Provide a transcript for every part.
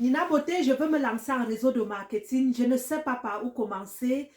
Nina Beauté, je veux me lancer en réseau de marketing. Je ne sais pas par où commencer.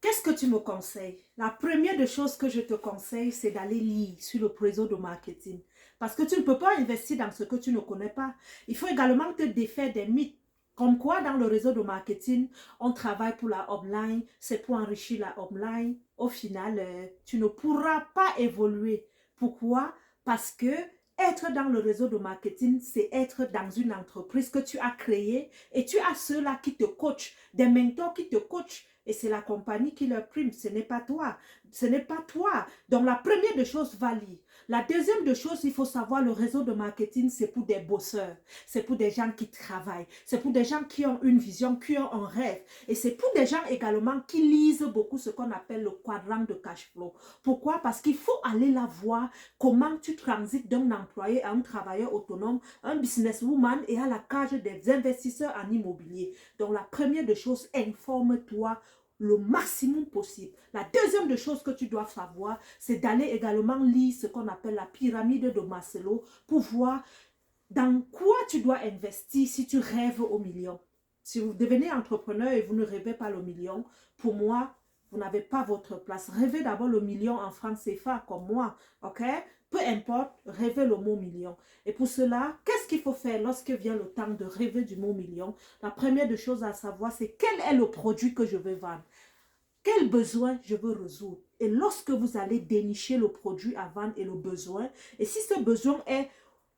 Qu'est-ce que tu me conseilles? La première des choses que je te conseille, c'est d'aller lire sur le réseau de marketing. Parce que tu ne peux pas investir dans ce que tu ne connais pas. Il faut également te défaire des mythes. Comme quoi, dans le réseau de marketing, on travaille pour la upline, c'est pour enrichir la upline. Au final, tu ne pourras pas évoluer. Pourquoi? Parce que être dans le réseau de marketing, c'est être dans une entreprise que tu as créée et tu as ceux-là qui te coachent, des mentors qui te coachent. Et c'est la compagnie qui leur prime, ce n'est pas toi. Ce n'est pas toi. Donc la première des choses, va lire. La deuxième des choses, il faut savoir, le réseau de marketing, c'est pour des bosseurs. C'est pour des gens qui travaillent. C'est pour des gens qui ont une vision, qui ont un rêve. Et c'est pour des gens également qui lisent beaucoup ce qu'on appelle le quadrant de cash flow. Pourquoi? Parce qu'il faut aller la voir comment tu transites d'un employé à un travailleur autonome, un businesswoman et à la cage des investisseurs en immobilier. Donc la première des choses, informe-toi le maximum possible. La deuxième des choses que tu dois savoir, c'est d'aller également lire ce qu'on appelle la pyramide de Maslow pour voir dans quoi tu dois investir si tu rêves au million. Si vous devenez entrepreneur et vous ne rêvez pas le million, pour moi, vous n'avez pas votre place. Rêvez d'abord le million en francs CFA comme moi, ok? Peu importe, rêvez le mot million. Et pour cela, qu'est-ce qu'il faut faire lorsque vient le temps de rêver du mot million? La première des choses à savoir, c'est quel est le produit que je veux vendre. Quel besoin je veux résoudre? Et lorsque vous allez dénicher le produit à vendre et le besoin, et si ce besoin est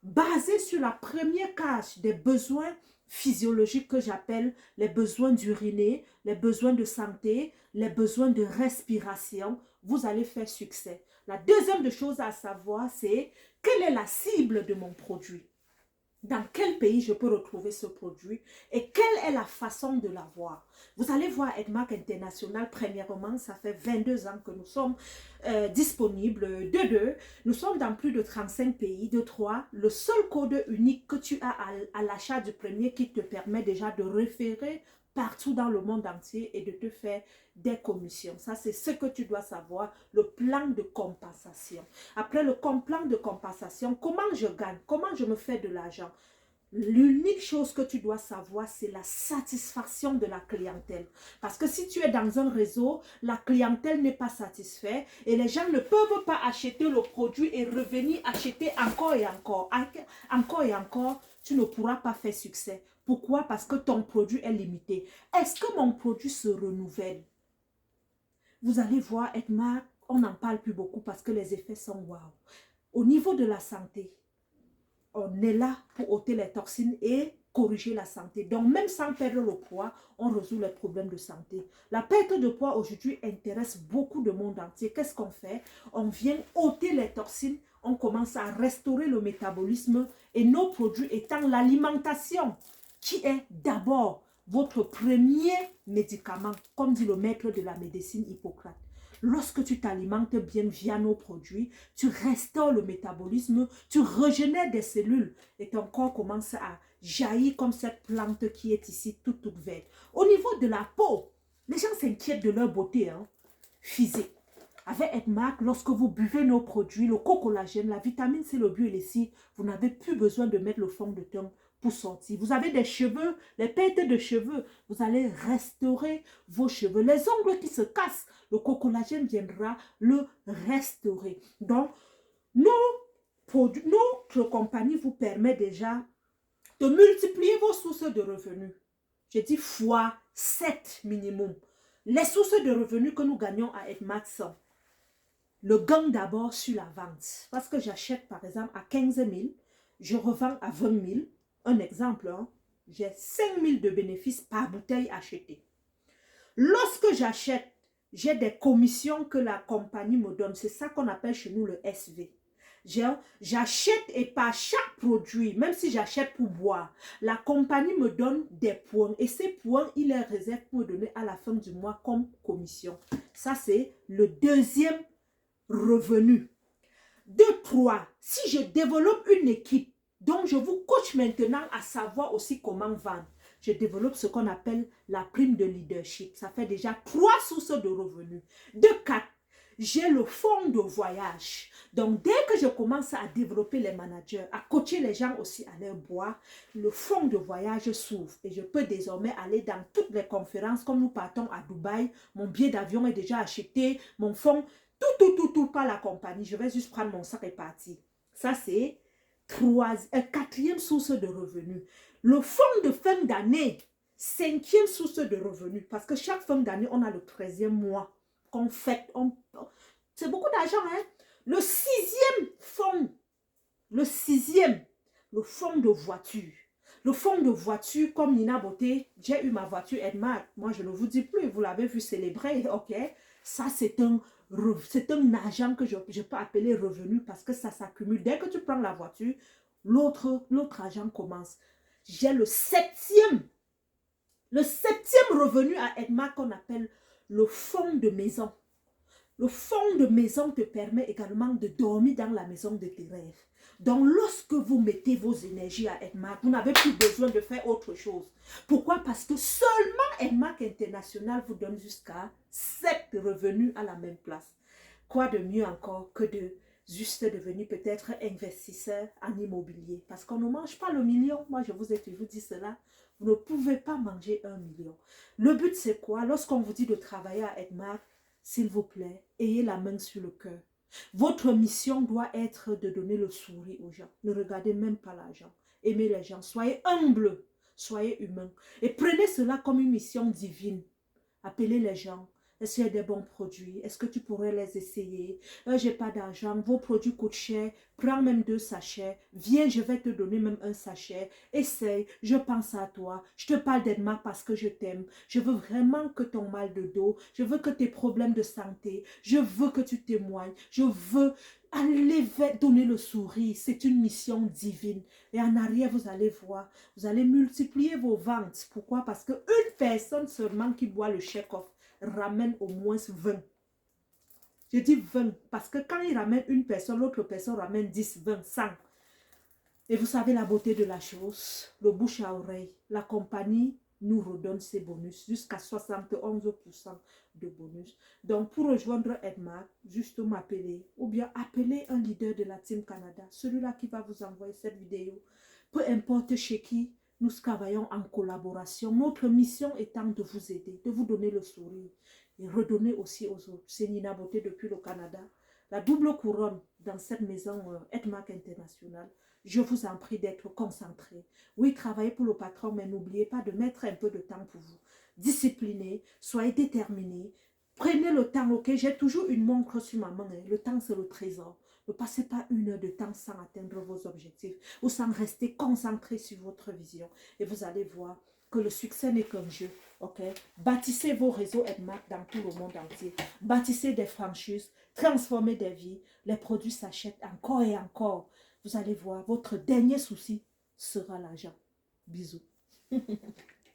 basé sur la première case des besoins physiologiques que j'appelle les besoins d'uriner, les besoins de santé, les besoins de respiration, vous allez faire succès. La deuxième des choses à savoir, c'est quelle est la cible de mon produit? Dans quel pays je peux retrouver ce produit et quelle est la façon de l'avoir. Vous allez voir Edmark International, premièrement, ça fait 22 ans que nous sommes disponibles. De deux, nous sommes dans plus de 35 pays. De trois, le seul code unique que tu as à l'achat du premier qui te permet déjà de référer partout dans le monde entier et de te faire des commissions. Ça, c'est ce que tu dois savoir, le plan de compensation. Après le plan de compensation, comment je gagne? Comment je me fais de l'argent? L'unique chose que tu dois savoir, c'est la satisfaction de la clientèle. Parce que si tu es dans un réseau, la clientèle n'est pas satisfaite et les gens ne peuvent pas acheter le produit et revenir acheter encore et encore. Encore et encore, tu ne pourras pas faire succès. Pourquoi? Parce que ton produit est limité. Est-ce que mon produit se renouvelle? Vous allez voir, Edmar, on n'en parle plus beaucoup parce que les effets sont waouh. Au niveau de la santé, on est là pour ôter les toxines et corriger la santé. Donc, même sans perdre le poids, on résout les problèmes de santé. La perte de poids aujourd'hui intéresse beaucoup de monde entier. Qu'est-ce qu'on fait? On vient ôter les toxines, on commence à restaurer le métabolisme et nos produits étant l'alimentation qui est d'abord votre premier médicament, comme dit le maître de la médecine Hippocrate. Lorsque tu t'alimentes bien via nos produits, tu restaures le métabolisme, tu régénères des cellules et ton corps commence à jaillir comme cette plante qui est ici toute verte. Au niveau de la peau, les gens s'inquiètent de leur beauté physique. Avec Edmark, lorsque vous buvez nos produits, le co-collagène, la vitamine C, le et les C, vous n'avez plus besoin de mettre le fond de teint pour sortir. Vous avez des cheveux, les pertes de cheveux, vous allez restaurer vos cheveux. Les ongles qui se cassent, le co-collagène viendra le restaurer. Donc, notre compagnie vous permet déjà de multiplier vos sources de revenus. Je dis fois 7 minimum. Les sources de revenus que nous gagnons à Edmark sont le gain d'abord sur la vente. Parce que j'achète par exemple à 15 000, je revends à 20 000. Un exemple, j'ai 5 000 de bénéfices par bouteille achetée. Lorsque j'achète, j'ai des commissions que la compagnie me donne. C'est ça qu'on appelle chez nous le SV. J'achète et par chaque produit, même si j'achète pour boire, la compagnie me donne des points. Et ces points, il les réserve pour me donner à la fin du mois comme commission. Ça, c'est le deuxième revenu. De trois, si je développe une équipe, donc je vous coach maintenant à savoir aussi comment vendre. Je développe ce qu'on appelle la prime de leadership. Ça fait déjà 3 sources de revenus. De 4, j'ai le fonds de voyage. Donc, dès que je commence à développer les managers, à coacher les gens aussi à leur boire, le fonds de voyage s'ouvre. Et je peux désormais aller dans toutes les conférences. Comme nous partons à Dubaï, mon billet d'avion est déjà acheté, mon fonds, tout par la compagnie. Je vais juste prendre mon sac et partir. Ça, c'est quatrième source de revenus. Le fonds de fin d'année, cinquième source de revenus. Parce que chaque fin d'année, on a le 13e mois qu'on fête. C'est beaucoup d'argent, hein? Le sixième fonds, le fonds de voiture. Le fonds de voiture, comme Nina Beauté, j'ai eu ma voiture Edmar. Moi, je ne vous dis plus, vous l'avez vu célébrer, ok? Ça, c'est un argent que je peux appeler revenu parce que ça s'accumule. Dès que tu prends la voiture, l'autre argent commence. J'ai le septième revenu à Edmar qu'on appelle le fonds de maison. Le fonds de maison te permet également de dormir dans la maison de tes rêves. Donc, lorsque vous mettez vos énergies à Edmark, vous n'avez plus besoin de faire autre chose. Pourquoi? Parce que seulement Edmark International vous donne jusqu'à 7 revenus à la même place. Quoi de mieux encore que de juste devenir peut-être investisseur en immobilier? Parce qu'on ne mange pas le million. Moi, je vous ai toujours dit cela. Vous ne pouvez pas manger 1 million. Le but, c'est quoi? Lorsqu'on vous dit de travailler à Edmark, s'il vous plaît, ayez la main sur le cœur. Votre mission doit être de donner le sourire aux gens. Ne regardez même pas l'argent. Aimez les gens. Soyez humbles. Soyez humains. Et prenez cela comme une mission divine. Appelez les gens. Est-ce qu'il y a des bons produits? Est-ce que tu pourrais les essayer? J'ai pas d'argent. Vos produits coûtent cher. Prends même 2 sachets. Viens, je vais te donner même un sachet. Essaye. Je pense à toi. Je te parle d'Edmark parce que je t'aime. Je veux vraiment que ton mal de dos. Je veux que tes problèmes de santé. Je veux que tu témoignes. Je veux aller donner le sourire. C'est une mission divine. Et en arrière, vous allez voir. Vous allez multiplier vos ventes. Pourquoi? Parce qu'une personne seulement qui boit le check-off ramène au moins 20. Je dis 20 parce que quand il ramène une personne, l'autre personne ramène 10, 20, 100. Et vous savez la beauté de la chose, le bouche à oreille, la compagnie nous redonne ses bonus jusqu'à 71% de bonus. Donc pour rejoindre Edmark, juste m'appeler ou bien appeler un leader de la Team Canada, celui-là qui va vous envoyer cette vidéo, peu importe chez qui. Nous travaillons en collaboration. Notre mission étant de vous aider, de vous donner le sourire et redonner aussi aux autres. C'est Nina Beauté depuis le Canada. La double couronne dans cette maison Edmark International. Je vous en prie d'être concentré. Oui, travaillez pour le patron, mais n'oubliez pas de mettre un peu de temps pour vous. Disciplinez, soyez déterminés. Prenez le temps, ok? J'ai toujours une montre sur ma main. Hein. Le temps, c'est le trésor. Ne passez pas 1 heure de temps sans atteindre vos objectifs ou sans rester concentré sur votre vision. Et vous allez voir que le succès n'est qu'un jeu. Ok? Bâtissez vos réseaux Edmark dans tout le monde entier. Bâtissez des franchises, transformez des vies. Les produits s'achètent encore et encore. Vous allez voir, votre dernier souci sera l'argent. Bisous.